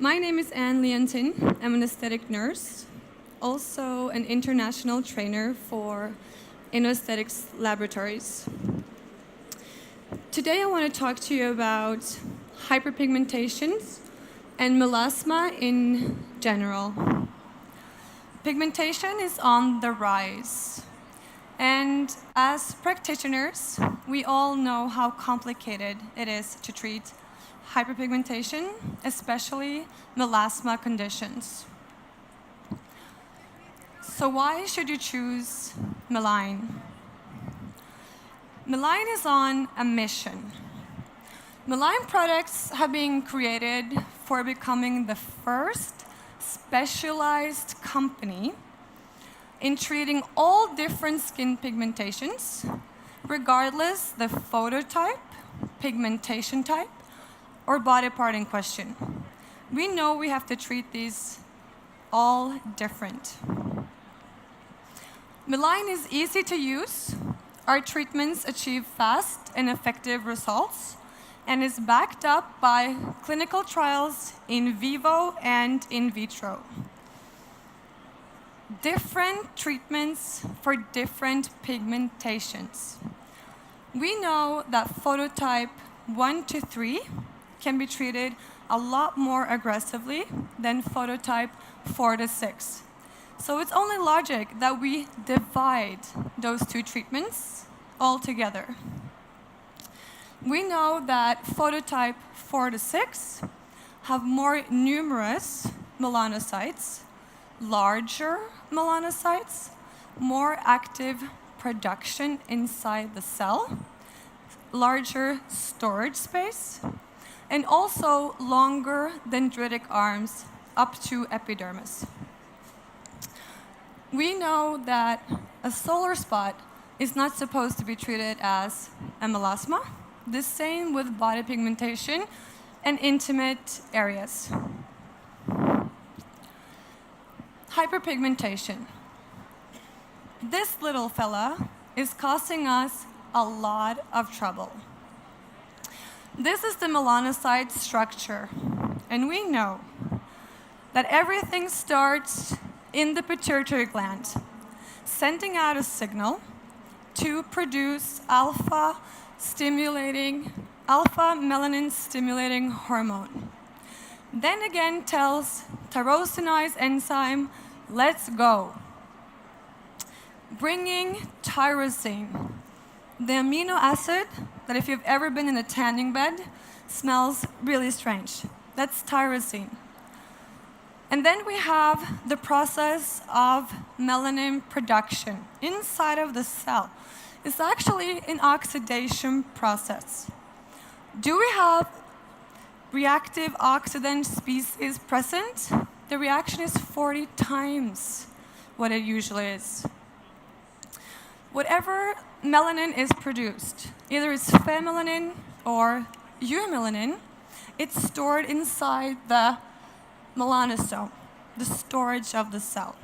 My name is Anne Leontin. I'm an aesthetic nurse, also an international trainer for aesthetics laboratories. Today I want to talk to you about hyperpigmentations and melasma in general. Pigmentation is on the rise. And as practitioners, we all know how complicated it is to treat hyperpigmentation, especially melasma conditions. So why should you choose ME LINE? ME LINE is on a mission. ME LINE products have been created for becoming the first specialized company in treating all different skin pigmentations, regardless the phototype, pigmentation type, or body part in question. We know we have to treat these all different. ME LINE is easy to use. Our treatments achieve fast and effective results and is backed up by clinical trials in vivo and in vitro. Different treatments for different pigmentations. We know that phototype 1 to 3 can be treated a lot more aggressively than phototype 4 to 6. So it's only logic that we divide those two treatments altogether. We know that phototype 4 to 6 have more numerous melanocytes, larger melanocytes, more active production inside the cell, larger storage space, and also longer dendritic arms up to epidermis. We know that a solar spot is not supposed to be treated as a melasma. The same with body pigmentation and intimate areas. Hyperpigmentation. This little fella is causing us a lot of trouble. This is the melanocyte structure, and we know that everything starts in the pituitary gland, sending out a signal to produce alpha melanin stimulating hormone. Then again tells tyrosinase enzyme, let's go. Bringing tyrosine, the amino acid that if you've ever been in a tanning bed, smells really strange. That's tyrosine. And then we have the process of melanin production inside of the cell. It's actually an oxidation process. Do we have reactive oxidant species present? The reaction is 40 times what it usually is. Whatever melanin is produced, either it's phenylalanine or eumelanin, it's stored inside the melanosome, the storage of the cell.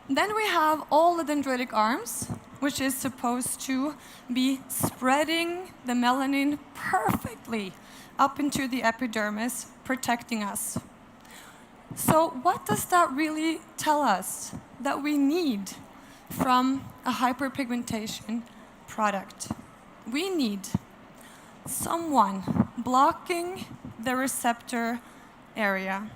Then we have all the dendritic arms, which is supposed to be spreading the melanin perfectly up into the epidermis, protecting us. So what does that really tell us that we need from a hyperpigmentation product? We need someone blocking the receptor area.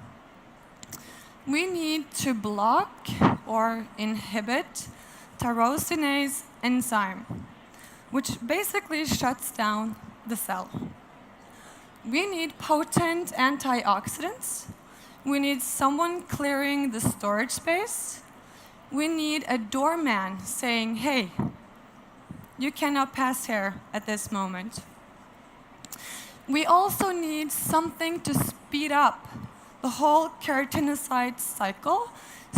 We need to block or inhibit tyrosinase enzyme, which basically shuts down the cell. We need potent antioxidants. We need someone clearing the storage space. We need a doorman saying, hey, you cannot pass here at this moment. We also need something to speed up the whole keratinocyte cycle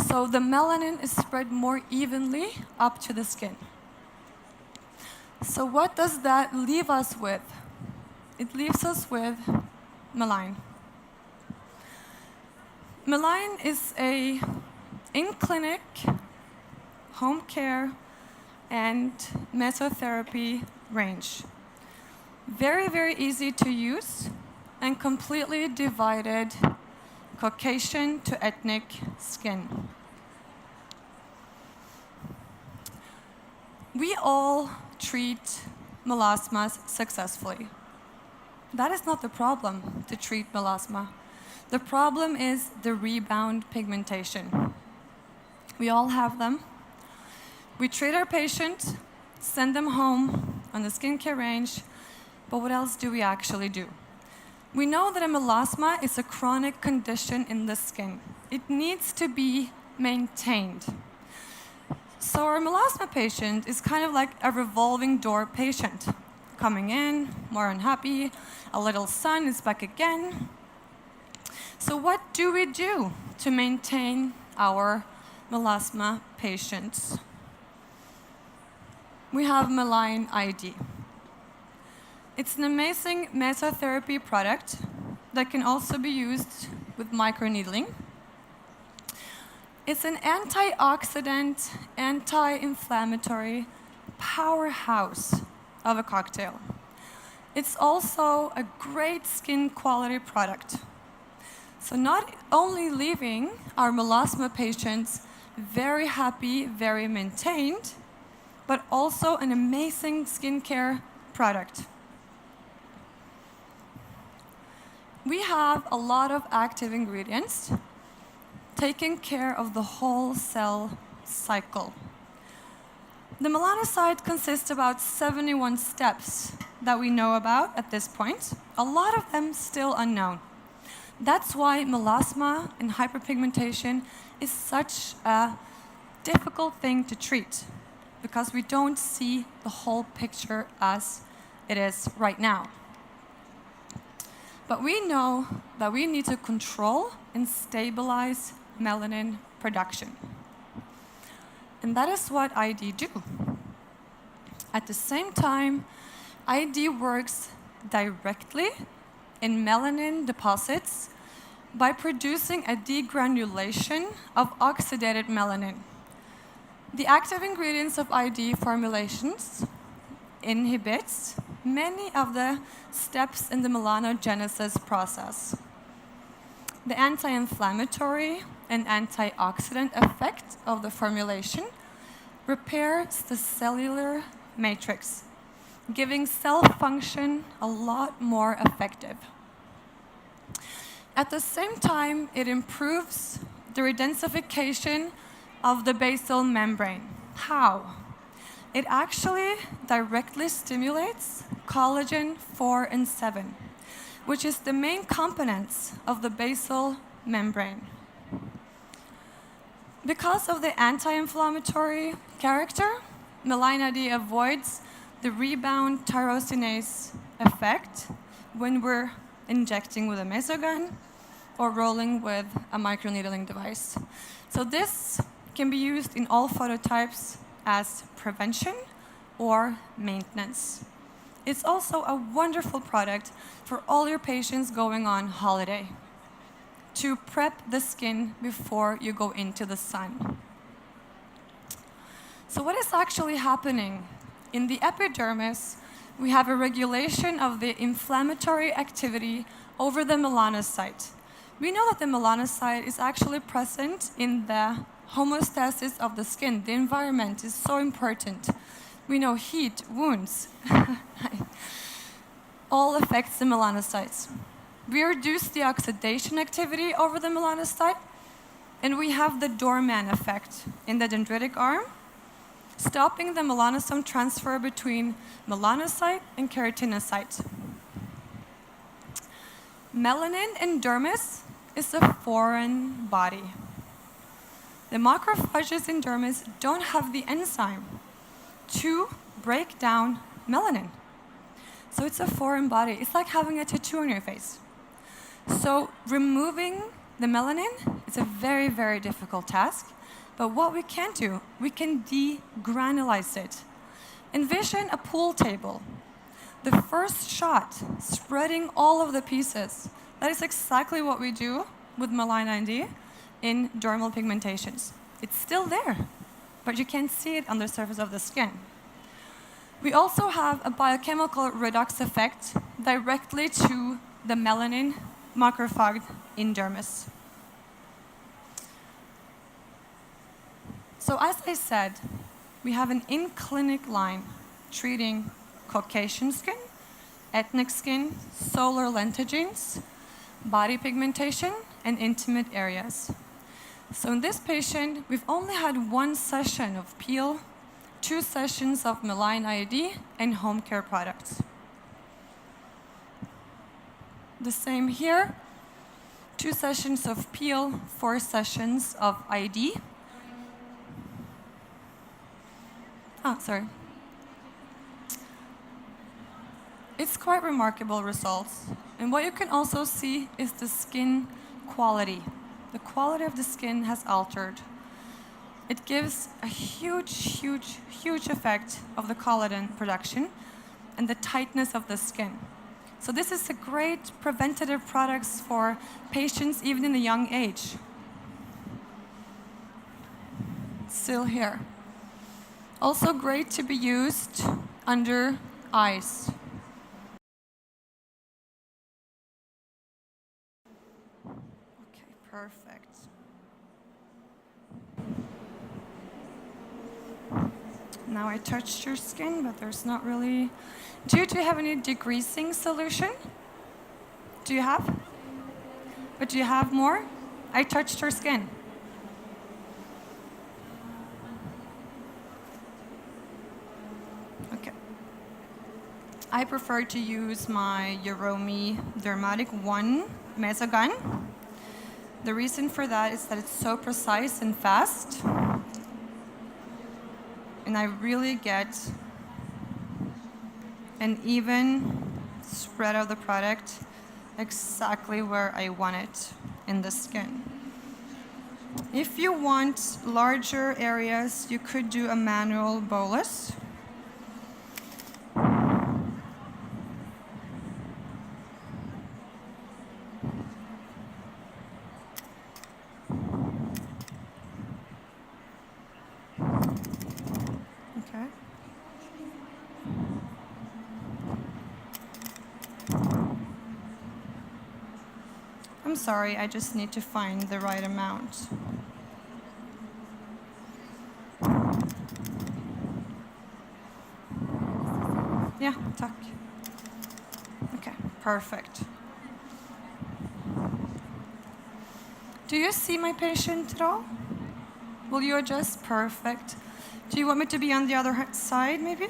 so the melanin is spread more evenly up to the skin. So what does that leave us with? It leaves us with ME LINE. ME LINE is a in-clinic, home care, and mesotherapy range. Very, very easy to use. and completely divided Caucasian to ethnic skin. We all treat melasmas successfully. That is not the problem to treat melasma. The problem is the rebound pigmentation. We all have them. We treat our patient, send them home on the skincare range, but what else do we actually do? We know that a melasma is a chronic condition in the skin. It needs to be maintained. So our melasma patient is kind of like a revolving door patient. Coming in, more unhappy, a little sun is back again. So what do we do to maintain our melasma patients? We have Meline ID. It's an amazing mesotherapy product that can also be used with microneedling. It's an antioxidant, anti-inflammatory powerhouse of a cocktail. It's also a great skin quality product. So not only leaving our melasma patients very happy, very maintained, but also an amazing skincare product. We have a lot of active ingredients taking care of the whole cell cycle. The melanocyte consists of about 71 steps that we know about at this point, a lot of them still unknown. That's why melasma and hyperpigmentation is such a difficult thing to treat, because we don't see the whole picture as it is right now. But we know that we need to control and stabilize melanin production. And that is what ID do. At the same time, ID works directly in melanin deposits by producing a degranulation of oxidated melanin. The active ingredients of ID formulations inhibits many of the steps in the melanogenesis process. The anti-inflammatory and antioxidant effect of the formulation repairs the cellular matrix, giving cell function a lot more effective. At the same time, it improves the redensification of the basal membrane. How? It actually directly stimulates collagen 4 and 7, which is the main components of the basal membrane. Because of the anti-inflammatory character, Meline ID avoids the rebound tyrosinase effect when we're injecting with a mesogun or rolling with a microneedling device. So this can be used in all phototypes as prevention or maintenance. It's also a wonderful product for all your patients going on holiday to prep the skin before you go into the sun. So what is actually happening? In the epidermis, we have a regulation of the inflammatory activity over the melanocyte. We know that the melanocyte is actually present in the homeostasis of the skin. The environment is so important. We know heat, wounds, all affects the melanocytes. We reduce the oxidation activity over the melanocyte, and we have the doorman effect in the dendritic arm, stopping the melanosome transfer between melanocyte and keratinocyte. Melanin in dermis is a foreign body. The macrophages in dermis don't have the enzyme to break down melanin. So it's a foreign body. It's like having a tattoo on your face. So removing the melanin is a very, very difficult task. But what we can do, we can degranulize it. Envision a pool table. The first shot, spreading all of the pieces. That is exactly what we do with Meline ID in dermal pigmentations. It's still there, but you can't see it on the surface of the skin. We also have a biochemical redox effect directly to the melanin macrophage in dermis. So as I said, we have an in-clinic line treating Caucasian skin, ethnic skin, solar lentigines, body pigmentation, and intimate areas. So in this patient, we've only had 1 session of peel, 2 sessions of ME LINE IOD, and home care products. The same here, 2 sessions of peel, 4 sessions of IOD. Sorry. It's quite remarkable results. And what you can also see is the skin quality. The quality of the skin has altered. It gives a huge, huge, huge effect of the collagen production and the tightness of the skin. So this is a great preventative product for patients even in a young age. Still here. Also great to be used under eyes. Okay, perfect. Now I touched your skin, but there's not really... Do you have any degreasing solution? Do you have? But do you have more? I touched your skin. Okay. I prefer to use my Euromi Dermatic 1 Mesogun. The reason for that is that it's so precise and fast. And I really get an even spread of the product exactly where I want it in the skin. If you want larger areas, you could do a manual bolus. Okay. I'm sorry, I just need to find the right amount. Yeah, tack. Okay, perfect. Do you see my patient at all? Will you adjust? Perfect. Do you want me to be on the other side, maybe?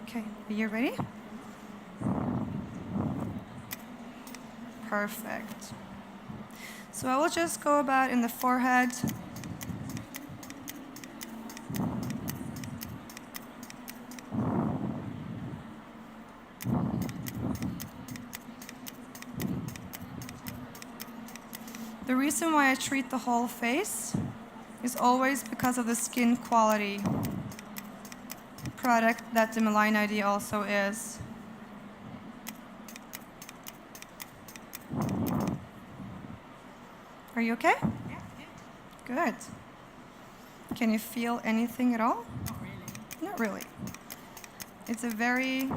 Okay, are you ready? Perfect. So I will just go about in the forehead. The reason why I treat the whole face is always because of the skin quality product that the ME LINE ID also is. Are you okay? Yeah. Good. Can you feel anything at all? Not really. Not really. It's a very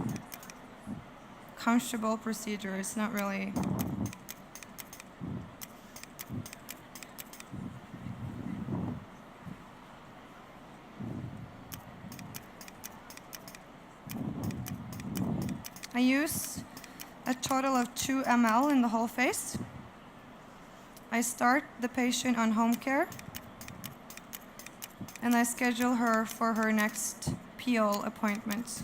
comfortable procedure. It's not really... I use a total of 2 ml in the whole face. I start the patient on home care, and I schedule her for her next peel appointment.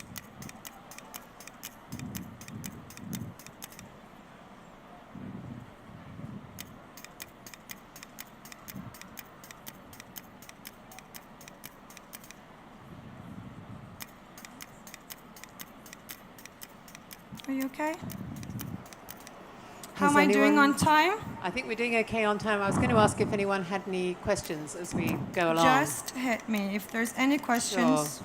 Are you okay? How am I doing on time? I think we're doing okay on time. I was going to ask if anyone had any questions as we go along. Just hit me if there's any questions.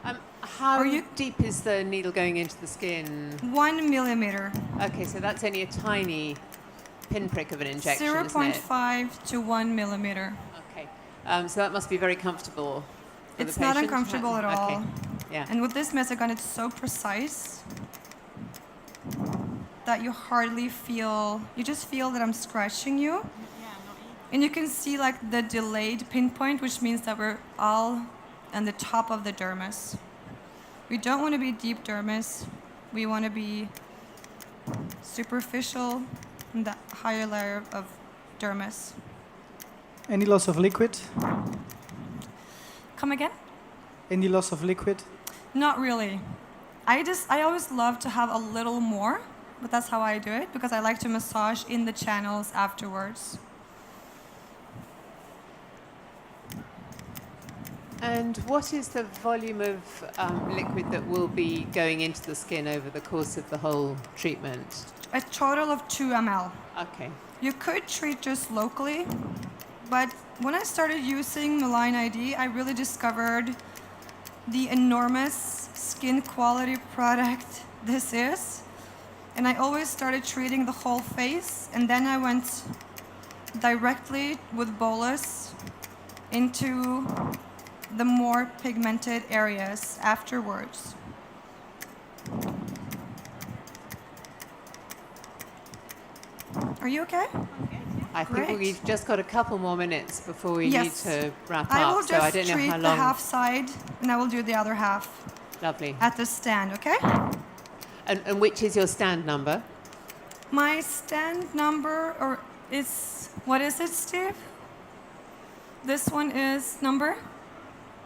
Sure. How deep is the needle going into the skin? 1 millimeter. Okay, so that's only a tiny pinprick of an injection, isn't it? 0.5 to 1 millimeter. Okay. So that must be very comfortable for It's the patient. not uncomfortable at all. Okay. Yeah. And with this method, it's so precise that you hardly feel, you just feel that I'm scratching you. And you can see like the delayed pinpoint, which means that we're all on the top of the dermis. We don't want to be deep dermis. We want to be superficial in the higher layer of dermis. Any loss of liquid? Come again? Any loss of liquid? Not really. I always love to have a little more, but that's how I do it because I like to massage in the channels afterwards. And what is the volume of liquid that will be going into the skin over the course of the whole treatment? A total of 2 ml. Okay. You could treat just locally, but when I started using Meline ID, I really discovered the enormous skin quality product this is. And I always started treating the whole face, and then I went directly with bolus into the more pigmented areas afterwards. Are you okay? I think Great. we've just got a couple more minutes before we Yes. need to wrap I will up. So I just don't know treat how the long. half side, and I will do the other half Lovely. at the stand, okay? And which is your stand number? My stand number, or is, what is it, Steve? This one is number?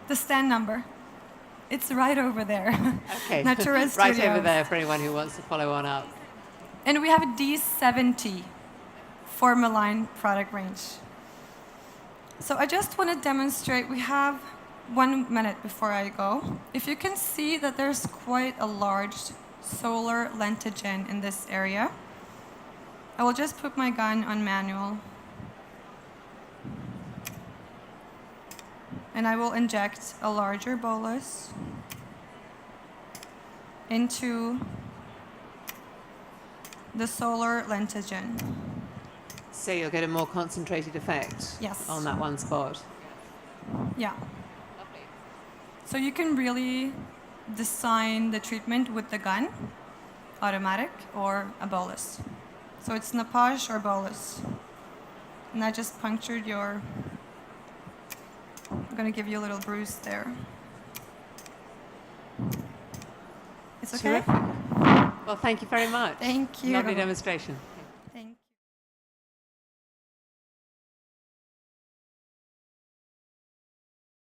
The stand number. It's right over there. Okay. Natura Right Studios. over there for anyone who wants to follow on up. And we have a D70 for Meline product range. So I just want to demonstrate, we have 1 minute before I go. If you can see that there's quite a large solar lentigen in this area, I will just put my gun on manual. And I will inject a larger bolus into the solar lentigen. So you'll get a more concentrated effect Yes. on that one spot. Yeah. Lovely. So you can really design the treatment with the gun, automatic or a bolus. So it's nappage or bolus. And I just punctured your, I'm going to give you a little bruise there. It's okay? Terrific. Well, thank you very much. Thank you. Lovely demonstration.